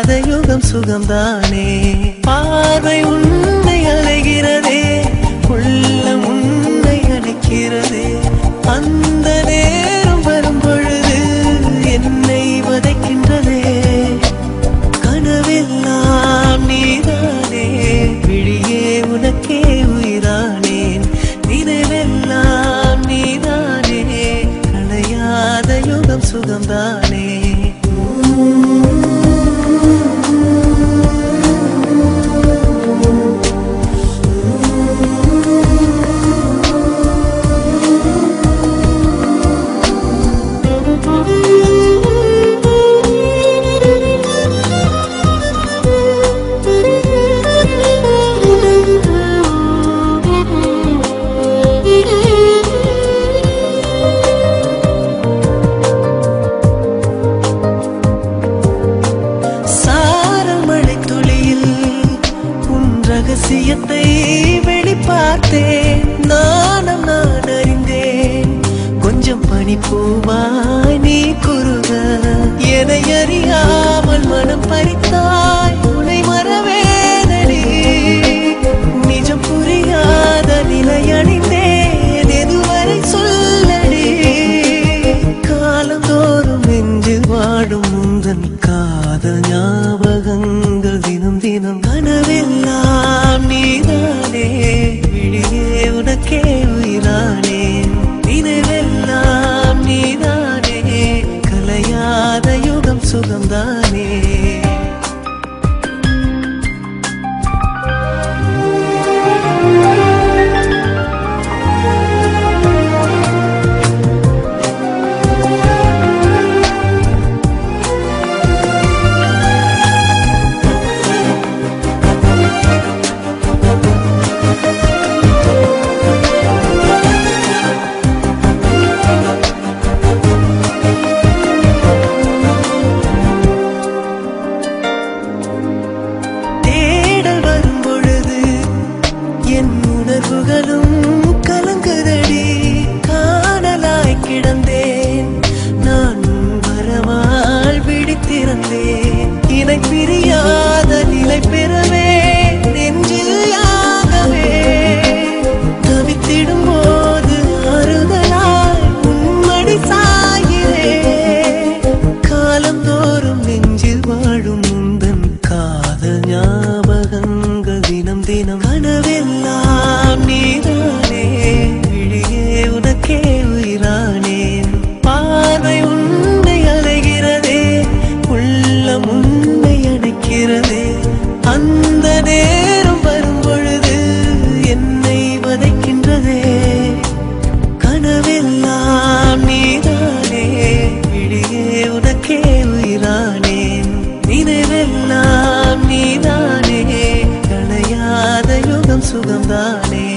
கலையாத யுகம் சுகம்தானே. பார்வை உன்னை அலைகிறதே, உள்ளம் உன்னை அணைக்கிறதே. அந்த நேரம் வரும் பொழுது என்னை வதைக்கின்றதே. கனவெல்லாம் நீதானே, விழியே உனக்கே உயிரானேன். நினைவெல்லாம் நீதானே, கலையாத யுகம் சுகம்தானே. ரகசியத்தை வெளிப்பார்த்தேன், நானும் நான் அறிந்தேன். கொஞ்சம் பனிப்பூவாய் நீ குறுக, எதை அறியாமல் மனம் பறித்தாய். உன்னை மறவேனடி, நிஜம் புரியாத நிலையடைந்தேன். எதுவரை சொல்லடி, காலந்தோறும் நெஞ்சில் வாடும் முந்தன் காதல் ஞாபகங்கள் தினம் தினம். கனவெல்லாம் நீதானே, விழியே உனக்கே உயிரானேன். நினைவெல்லாம் நீதானே, கலையாத யுகம் சுகம்தானே. உணர்வுகளும் கலங்குதடி, காணலாய் கிடந்தேன் நான். வரவால் விழித்திருந்தேன், இணை பிரியாத நிலை பெறவே நெஞ்சில் யாகவே. தவித்திடும் போது ஆறுதலாய் உன்மடி சாயிரே. காலந்தோறும் நெஞ்சில் வாழும் முந்தன் காதல் ஞாபகங்கள் தினம் தினம். கனவெல்லாம் நீதானே, விழியே உனக்கே உயிரானேன். பார்வை உன்னை அலைகிறதே, உள்ளம் உன்னை அணைக்கிறதே. அந்த நேரம் வரும் பொழுது என்னை வதைக்கின்றதே. கனவெல்லாம் நீதானே, விழியே உனக்கே உயிரானேன். நினைவெல்லாம் நீதானே, கலையாத யுகம் சுகம்தானே.